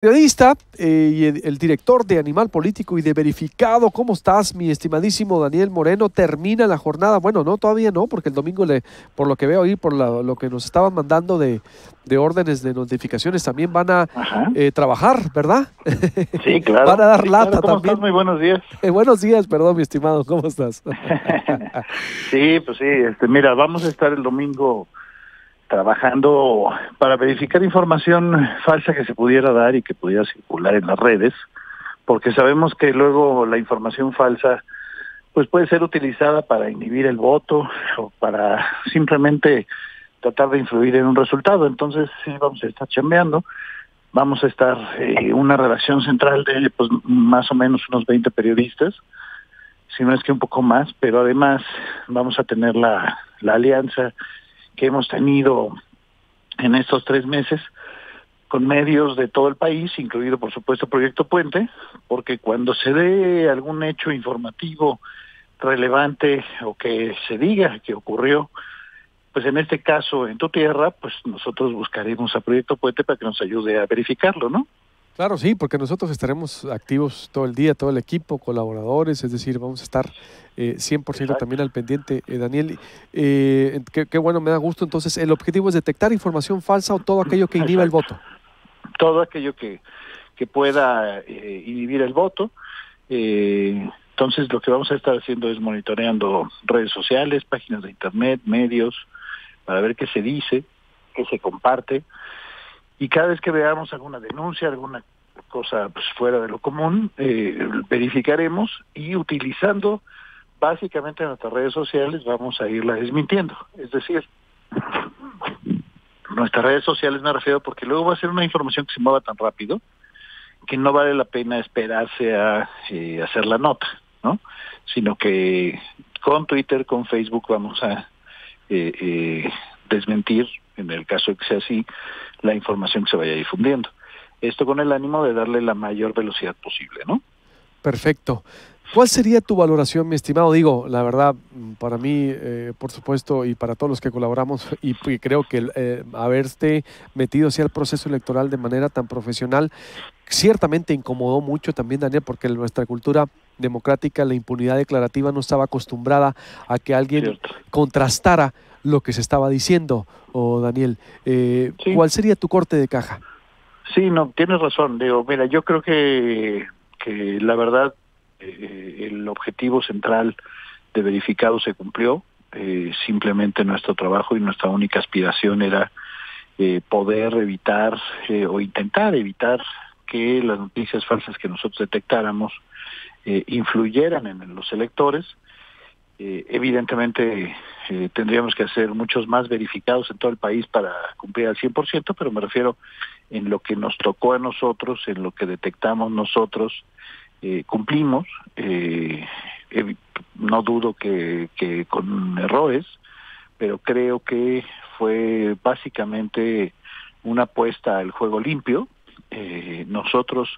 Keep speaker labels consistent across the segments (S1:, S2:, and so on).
S1: Periodista y el director de Animal Político y de Verificado. ¿Cómo estás, mi estimadísimo Daniel Moreno? Termina la jornada. Bueno, no, todavía no, porque el domingo, por lo que veo ahí, por lo que nos estaban mandando de órdenes de notificaciones, también van a
S2: Ajá.
S1: trabajar, ¿verdad?
S2: Sí, claro.
S1: Van a dar
S2: Sí,
S1: lata
S2: claro. ¿Cómo
S1: también.
S2: estás? Muy buenos días.
S1: Buenos días, perdón, mi estimado. ¿Cómo estás?
S2: Sí, pues sí. Mira, vamos a estar el domingo trabajando para verificar información falsa que se pudiera dar y que pudiera circular en las redes, porque sabemos que luego la información falsa pues puede ser utilizada para inhibir el voto o para simplemente tratar de influir en un resultado. Entonces, sí, vamos a estar chambeando. Vamos a estar una redacción central de pues más o menos unos 20 periodistas, si no es que un poco más, pero además vamos a tener la alianza que hemos tenido en estos 3 meses con medios de todo el país, incluido por supuesto Proyecto Puente, porque cuando se dé algún hecho informativo relevante o que se diga que ocurrió, pues en este caso en tu tierra, pues nosotros buscaremos a Proyecto Puente para que nos ayude a verificarlo, ¿no?
S1: Claro, sí, porque nosotros estaremos activos todo el día, todo el equipo, colaboradores, es decir, vamos a estar 100%
S2: Exacto.
S1: también al pendiente, Daniel. Qué bueno, me da gusto. Entonces, el objetivo es detectar información falsa o todo aquello que inhiba el
S2: Exacto.
S1: voto.
S2: Todo aquello que pueda inhibir el voto. Entonces lo que vamos a estar haciendo es monitoreando redes sociales, páginas de internet, medios, para ver qué se dice, qué se comparte, y cada vez que veamos alguna denuncia, alguna cosa pues fuera de lo común, verificaremos y utilizando básicamente nuestras redes sociales vamos a irla desmintiendo. Es decir, nuestras redes sociales me refiero porque luego va a ser una información que se mueva tan rápido que no vale la pena esperarse a hacer la nota, ¿no? Sino que con Twitter, con Facebook vamos a desmentir, en el caso de que sea así, la información que se vaya difundiendo. Esto con el ánimo de darle la mayor velocidad posible, ¿no?
S1: Perfecto. ¿Cuál sería tu valoración, mi estimado? Digo, la verdad, para mí, por supuesto, y para todos los que colaboramos, y creo que haberte metido hacia el proceso electoral de manera tan profesional, ciertamente incomodó mucho también, Daniel, porque en nuestra cultura democrática la impunidad declarativa no estaba acostumbrada a que alguien
S2: Cierto.
S1: contrastara lo que se estaba diciendo, Daniel.
S2: Sí,
S1: ¿Cuál sería tu corte de caja?
S2: sí, no, tienes razón. Digo, mira, yo creo que la verdad, el objetivo central de verificado se cumplió. Simplemente nuestro trabajo y nuestra única aspiración era poder evitar o intentar evitar que las noticias falsas que nosotros detectáramos influyeran en los electores. Evidentemente tendríamos que hacer muchos más verificados en todo el país para cumplir al 100%, pero me refiero en lo que nos tocó a nosotros, en lo que detectamos nosotros, cumplimos. No dudo que con errores, pero creo que fue básicamente una apuesta al juego limpio. Nosotros,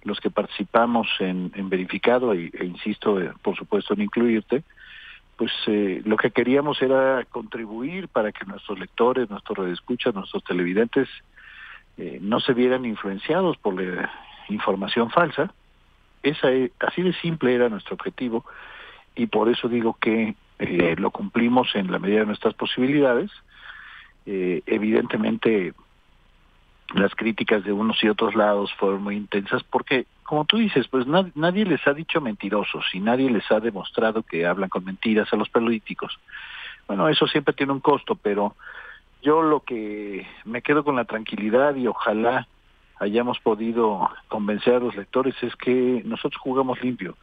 S2: los que participamos en verificado, insisto, por supuesto, en incluirte, pues lo que queríamos era contribuir para que nuestros lectores, nuestros radioescuchas, nuestros televidentes no se vieran influenciados por la información falsa. Así de simple era nuestro objetivo y por eso digo que lo cumplimos en la medida de nuestras posibilidades. Evidentemente las críticas de unos y otros lados fueron muy intensas porque, como tú dices, pues nadie les ha dicho mentirosos y nadie les ha demostrado que hablan con mentiras a los políticos. Bueno, eso siempre tiene un costo, pero yo lo que me quedo con la tranquilidad y ojalá hayamos podido convencer a los lectores es que nosotros jugamos limpio,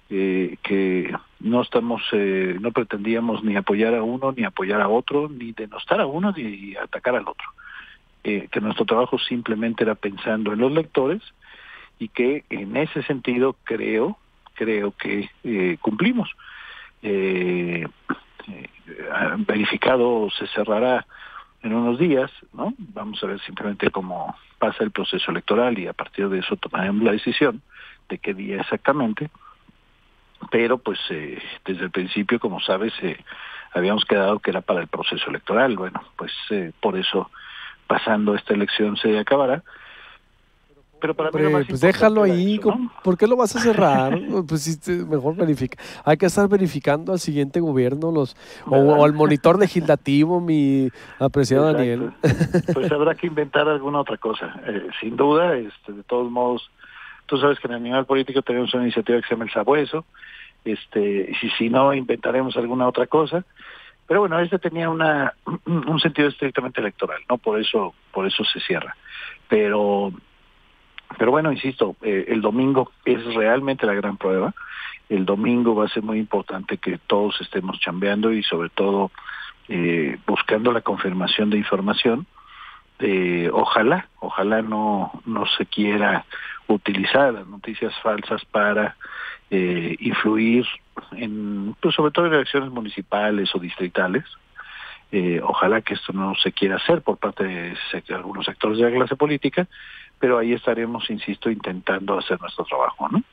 S2: que no no pretendíamos ni apoyar a uno ni apoyar a otro, ni denostar a uno ni atacar al otro. Que nuestro trabajo simplemente era pensando en los lectores y que en ese sentido creo que cumplimos. Eh, Verificado se cerrará en unos días, ¿no? Vamos a ver simplemente cómo pasa el proceso electoral y a partir de eso tomaremos la decisión de qué día exactamente, pero pues desde el principio, como sabes, habíamos quedado que era para el proceso electoral. Bueno, pues por eso pasando esta elección se acabará, Pero para mí lo
S1: Hombre,
S2: más
S1: pues
S2: importante
S1: déjalo
S2: era
S1: ahí,
S2: eso, ¿no?
S1: ¿por qué lo vas a cerrar? Pues sí, mejor verifica. Hay que estar verificando al siguiente gobierno, o
S2: ¿Verdad?
S1: al monitor legislativo, mi apreciado Daniel.
S2: Exacto. Pues habrá que inventar alguna otra cosa. Sin duda, de todos modos, tú sabes que en el nivel político tenemos una iniciativa que se llama el Sabueso, y si no, inventaremos alguna otra cosa. Pero bueno, tenía un sentido estrictamente electoral, ¿no? Por eso se cierra. Pero bueno, insisto, el domingo es realmente la gran prueba. El domingo va a ser muy importante que todos estemos chambeando y sobre todo buscando la confirmación de información. Ojalá no se quiera utilizar las noticias falsas para influir pues sobre todo en elecciones municipales o distritales. Ojalá que esto no se quiera hacer por parte de algunos sectores de la clase política, pero ahí estaremos, insisto, intentando hacer nuestro trabajo, ¿no?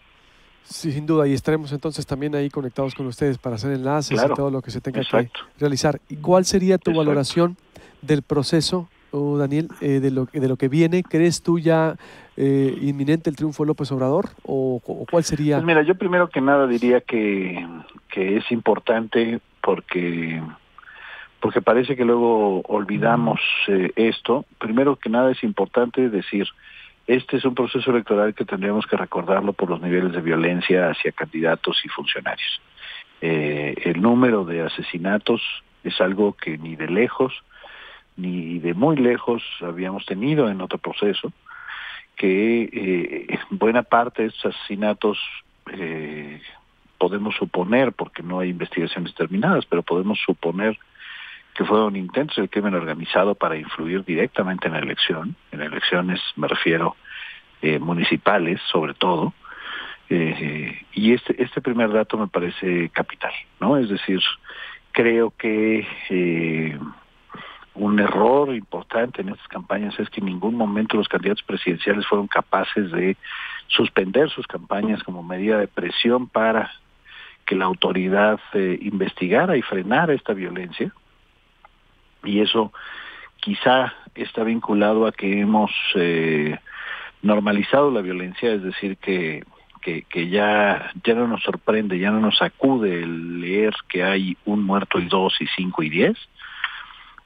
S1: Sí, sin duda, y estaremos entonces también ahí conectados con ustedes para hacer enlaces y
S2: Claro,
S1: todo lo que se tenga que
S2: exacto,
S1: realizar. ¿Y cuál sería tu
S2: exacto.
S1: valoración del proceso, Daniel, de lo que viene? ¿Crees tú ya inminente el triunfo de López Obrador? ¿O cuál sería?
S2: Pues mira, yo primero que nada diría que es importante porque parece que luego olvidamos esto. Primero que nada es importante decir, este es un proceso electoral que tendríamos que recordarlo por los niveles de violencia hacia candidatos y funcionarios. El número de asesinatos es algo que ni de lejos ni de muy lejos habíamos tenido en otro proceso, que buena parte de estos asesinatos podemos suponer, porque no hay investigaciones terminadas, pero podemos suponer que fueron intentos del crimen organizado para influir directamente en la elección. En elecciones me refiero municipales, sobre todo. Y este primer dato me parece capital, ¿no? Es decir, creo que un error importante en estas campañas es que en ningún momento los candidatos presidenciales fueron capaces de suspender sus campañas como medida de presión para que la autoridad investigara y frenara esta violencia. Y eso quizá está vinculado a que hemos normalizado la violencia, es decir, que ya no nos sorprende, ya no nos sacude el leer que hay un muerto y 2 y 5 y 10.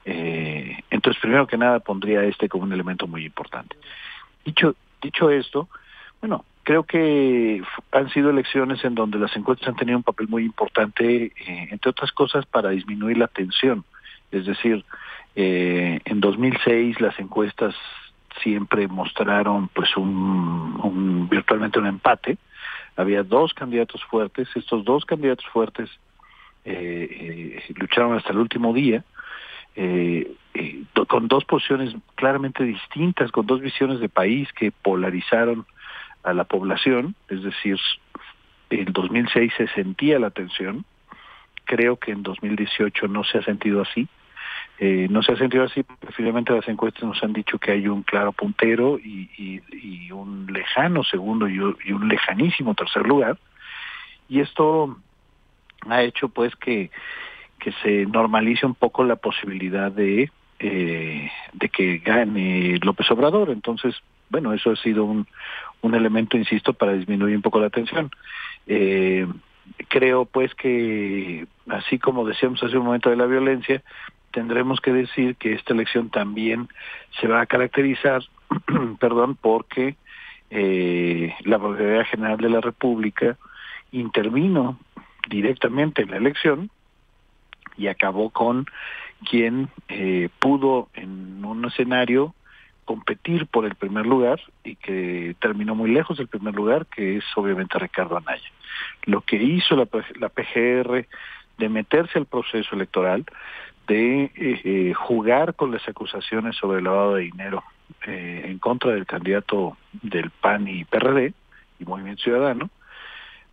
S2: Entonces, primero que nada, pondría como un elemento muy importante. Dicho esto, bueno, creo que han sido elecciones en donde las encuestas han tenido un papel muy importante, entre otras cosas, para disminuir la tensión. Es decir, en 2006 las encuestas siempre mostraron pues virtualmente un empate. Había dos candidatos fuertes. Estos dos candidatos fuertes lucharon hasta el último día, con dos posiciones claramente distintas, con dos visiones de país que polarizaron a la población. Es decir, en 2006 se sentía la tensión. Creo que en 2018 no se ha sentido así. No se ha sentido así porque finalmente las encuestas nos han dicho que hay un claro puntero y un lejano segundo y un lejanísimo tercer lugar. Y esto ha hecho pues que se normalice un poco la posibilidad de que gane López Obrador. Entonces, bueno, eso ha sido un elemento, insisto, para disminuir un poco la tensión. Creo pues que, así como decíamos hace un momento de la violencia, tendremos que decir que esta elección también se va a caracterizar, perdón, porque la Procuraduría General de la República intervino directamente en la elección y acabó con quien pudo en un escenario competir por el primer lugar y que terminó muy lejos del primer lugar, que es obviamente Ricardo Anaya. Lo que hizo la PGR de meterse al proceso electoral, de jugar con las acusaciones sobre el lavado de dinero en contra del candidato del PAN y PRD y Movimiento Ciudadano,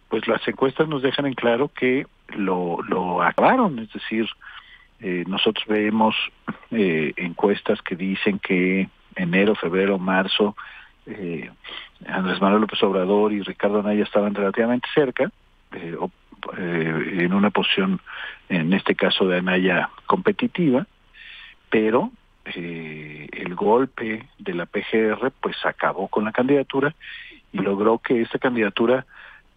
S2: pues las encuestas nos dejan en claro que lo acabaron. Es decir, nosotros vemos encuestas que dicen que enero, febrero, marzo, Andrés Manuel López Obrador y Ricardo Anaya estaban relativamente cerca, en una posición, en este caso de Anaya, competitiva, pero el golpe de la PGR pues acabó con la candidatura y logró que esta candidatura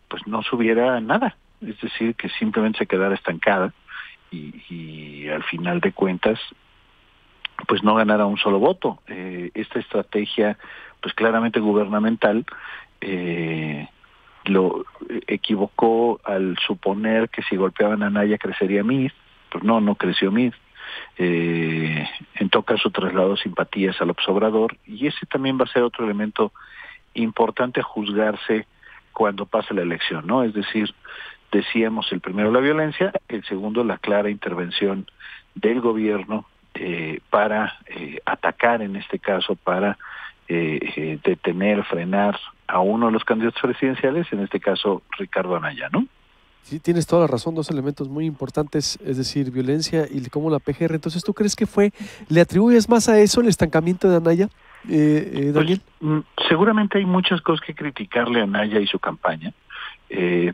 S2: pues no subiera nada, es decir, que simplemente se quedara estancada y al final de cuentas pues no ganara un solo voto. Esta estrategia pues claramente gubernamental lo equivocó al suponer que si golpeaban a Anaya crecería Mid, pues no creció Mid. En todo caso trasladó simpatías al Obrador y ese también va a ser otro elemento importante a juzgarse cuando pase la elección, ¿no? Es decir, decíamos el primero la violencia, el segundo la clara intervención del gobierno para atacar, en este caso para detener, frenar a uno de los candidatos presidenciales, en este caso Ricardo Anaya, ¿no?
S1: Sí, tienes toda la razón, dos elementos muy importantes, es decir, violencia y cómo la PGR. Entonces, ¿tú crees que le atribuyes más a eso el estancamiento de Anaya, Daniel?
S2: Pues, seguramente hay muchas cosas que criticarle a Anaya y su campaña,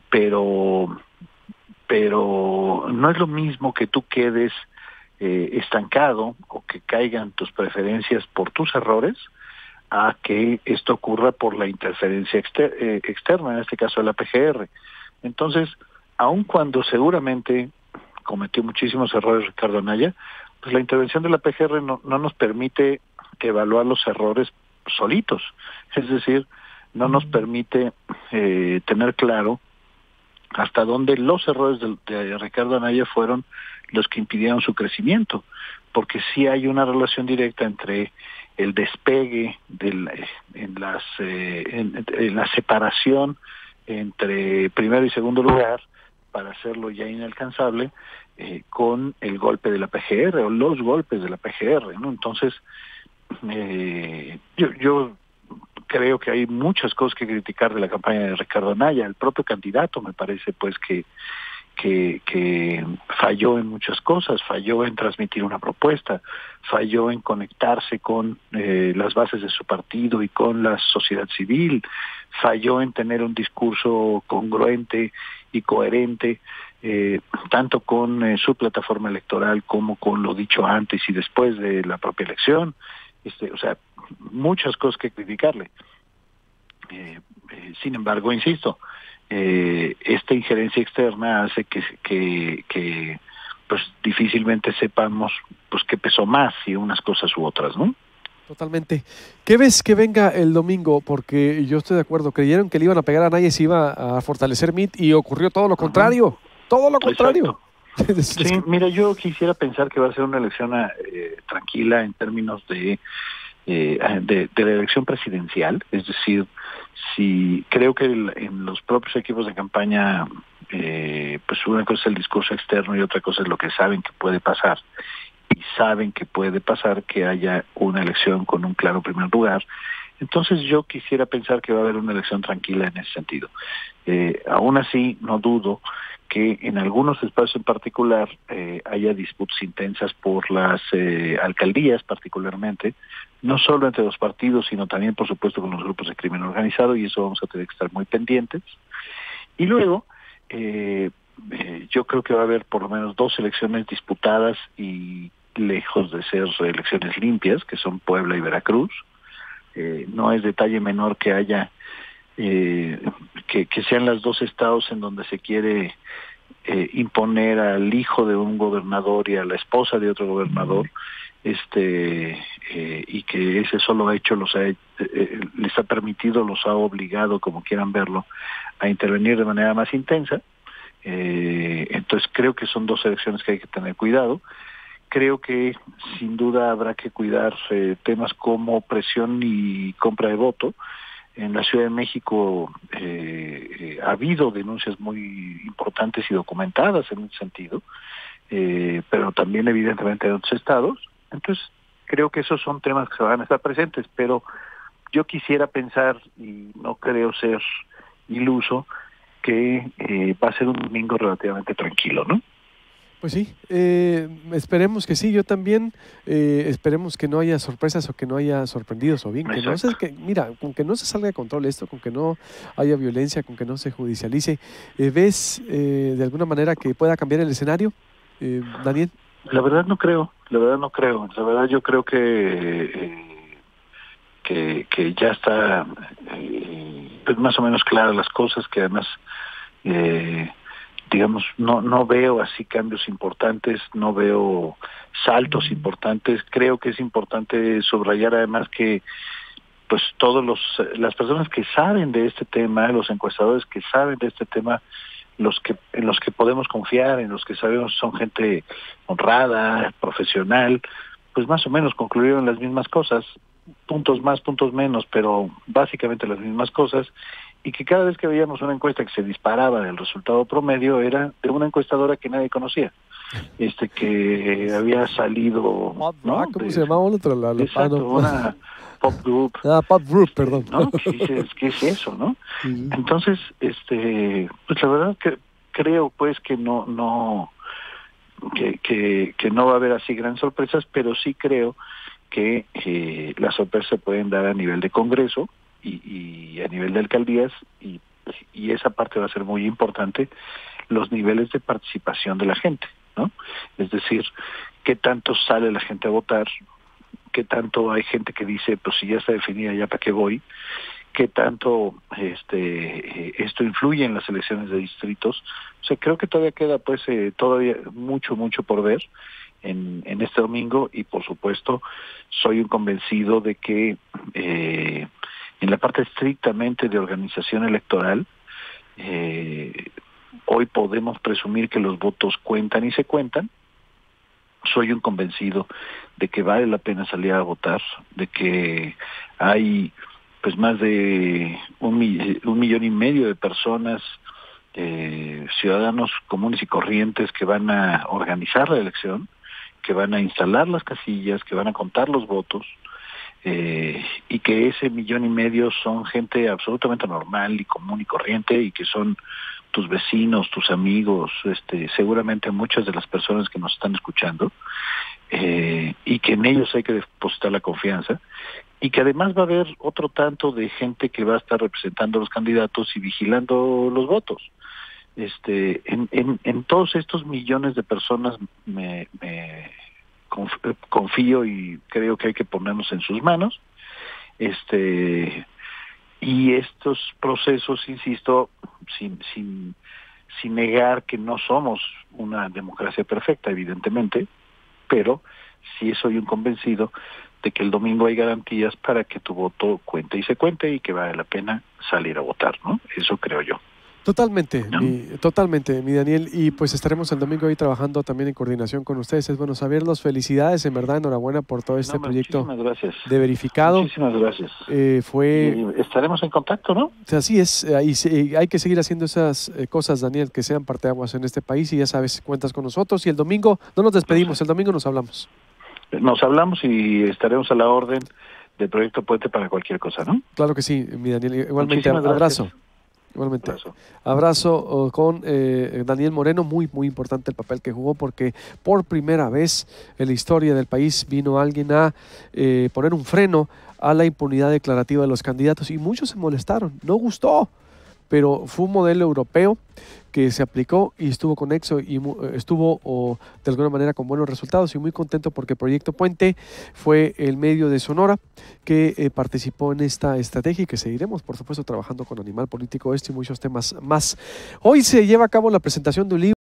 S2: pero no es lo mismo que tú quedes estancado o que caigan tus preferencias por tus errores a que esto ocurra por la interferencia externa, en este caso de la PGR. Entonces, aun cuando seguramente cometió muchísimos errores Ricardo Anaya, pues la intervención de la PGR no nos permite evaluar los errores solitos, es decir, no nos permite tener claro hasta dónde los errores de Ricardo Anaya fueron los que impidieron su crecimiento, porque sí hay una relación directa entre el despegue en la separación entre primero y segundo lugar para hacerlo ya inalcanzable con el golpe de la PGR o los golpes de la PGR, ¿no? Entonces yo creo que hay muchas cosas que criticar de la campaña de Ricardo Anaya. El propio candidato me parece pues que falló en muchas cosas, falló en transmitir una propuesta, falló en conectarse con las bases de su partido y con la sociedad civil, falló en tener un discurso congruente y coherente, tanto con su plataforma electoral como con lo dicho antes y después de la propia elección. O sea, muchas cosas que criticarle. Sin embargo, insisto, esta injerencia externa hace que pues difícilmente sepamos pues qué pesó más, si unas cosas u otras, ¿no?
S1: Totalmente. ¿Qué ves que venga el domingo? Porque yo estoy de acuerdo, creyeron que le iban a pegar a Anaya y se iba a fortalecer Mid y ocurrió todo lo contrario, todo lo contrario.
S2: Sí, mira, yo quisiera pensar que va a ser una elección tranquila en términos de la elección presidencial, es decir, si creo que en los propios equipos de campaña, pues una cosa es el discurso externo y otra cosa es lo que saben que puede pasar. Y saben que puede pasar que haya una elección con un claro primer lugar. Entonces yo quisiera pensar que va a haber una elección tranquila en ese sentido. Aún así, no dudo que en algunos espacios en particular haya disputas intensas por las alcaldías particularmente, no solo entre los partidos, sino también, por supuesto, con los grupos de crimen organizado, y eso vamos a tener que estar muy pendientes. Y luego, yo creo que va a haber por lo menos 2 elecciones disputadas y lejos de ser elecciones limpias, que son Puebla y Veracruz. No es detalle menor que haya que sean los 2 estados en donde se quiere imponer al hijo de un gobernador y a la esposa de otro gobernador, y que ese solo hecho les ha permitido, los ha obligado, como quieran verlo, a intervenir de manera más intensa. Entonces creo que son 2 elecciones que hay que tener cuidado. Creo que sin duda habrá que cuidar temas como presión y compra de voto. En la Ciudad de México ha habido denuncias muy importantes y documentadas en ese sentido, pero también evidentemente en otros estados. Entonces creo que esos son temas que van a estar presentes, pero yo quisiera pensar, y no creo ser iluso, que va a ser un domingo relativamente tranquilo, ¿no?
S1: Pues sí, esperemos que sí, yo también, esperemos que no haya sorpresas o que no haya sorprendidos o bien, que no se, mira, con que no se salga de control esto, con que no haya violencia, con que no se judicialice. ¿Ves de alguna manera que pueda cambiar el escenario, Daniel?
S2: La verdad no creo, la verdad yo creo que ya está pues más o menos claras las cosas, que además digamos no veo así cambios importantes, no veo saltos importantes. Creo que es importante subrayar además que pues las personas que saben de este tema, los encuestadores que saben de este tema, en los que podemos confiar, en los que sabemos son gente honrada, profesional, pues más o menos concluyeron las mismas cosas, puntos más, puntos menos, pero básicamente las mismas cosas, y que cada vez que veíamos una encuesta que se disparaba del resultado promedio era de una encuestadora que nadie conocía, que había salido, ¿no?
S1: ¿Cómo se llamaba otra?
S2: Exacto, una pop group.
S1: Pop group, perdón.
S2: ¿No? ¿Qué es eso, no? Entonces, pues la verdad que creo pues que no va a haber así gran sorpresas, pero sí creo que las sorpresas se pueden dar a nivel de Congreso y a nivel de alcaldías, y esa parte va a ser muy importante, los niveles de participación de la gente, ¿no? Es decir, qué tanto sale la gente a votar, qué tanto hay gente que dice, pues si ya está definida, ya para qué voy, qué tanto esto influye en las elecciones de distritos. O sea, creo que todavía queda pues todavía mucho por ver en este domingo, y por supuesto soy un convencido de que en la parte estrictamente de organización electoral, hoy podemos presumir que los votos cuentan y se cuentan. Soy un convencido de que vale la pena salir a votar, de que hay pues más de 1,5 millones de personas, ciudadanos comunes y corrientes, que van a organizar la elección, que van a instalar las casillas, que van a contar los votos, y que ese 1,5 millones son gente absolutamente normal y común y corriente, y que son tus vecinos, tus amigos, seguramente muchas de las personas que nos están escuchando, y que en ellos hay que depositar la confianza, y que además va a haber otro tanto de gente que va a estar representando a los candidatos y vigilando los votos. En todos estos millones de personas me confío, y creo que hay que ponernos en sus manos, y estos procesos, insisto, sin negar que no somos una democracia perfecta, evidentemente, pero sí soy un convencido de que el domingo hay garantías para que tu voto cuente y se cuente, y que vale la pena salir a votar, ¿no? Eso creo yo.
S1: Totalmente,
S2: ¿No?
S1: totalmente, mi Daniel, y pues estaremos el domingo ahí trabajando también en coordinación con ustedes. Es bueno saberlos, felicidades, en verdad, enhorabuena por todo este proyecto de verificado.
S2: Muchísimas gracias.
S1: Y
S2: estaremos en contacto, ¿no?
S1: Así es, hay que seguir haciendo esas cosas, Daniel, que sean parteaguas en este país, y ya sabes, cuentas con nosotros, y el domingo no nos despedimos, el domingo nos hablamos.
S2: Nos hablamos y estaremos a la orden del Proyecto Puente para cualquier cosa, ¿no?
S1: Claro que sí, mi Daniel, igualmente,
S2: Muchísimas
S1: abrazo.
S2: Gracias.
S1: Igualmente. Abrazo con Daniel Moreno, muy importante el papel que jugó, porque por primera vez en la historia del país vino alguien a poner un freno a la impunidad declarativa de los candidatos, y muchos se molestaron, no gustó, pero fue un modelo europeo que se aplicó y estuvo conexo, y estuvo de alguna manera con buenos resultados, y muy contento porque Proyecto Puente fue el medio de Sonora que participó en esta estrategia, y que seguiremos, por supuesto, trabajando con Animal Político y muchos temas más. Hoy se lleva a cabo la presentación de un libro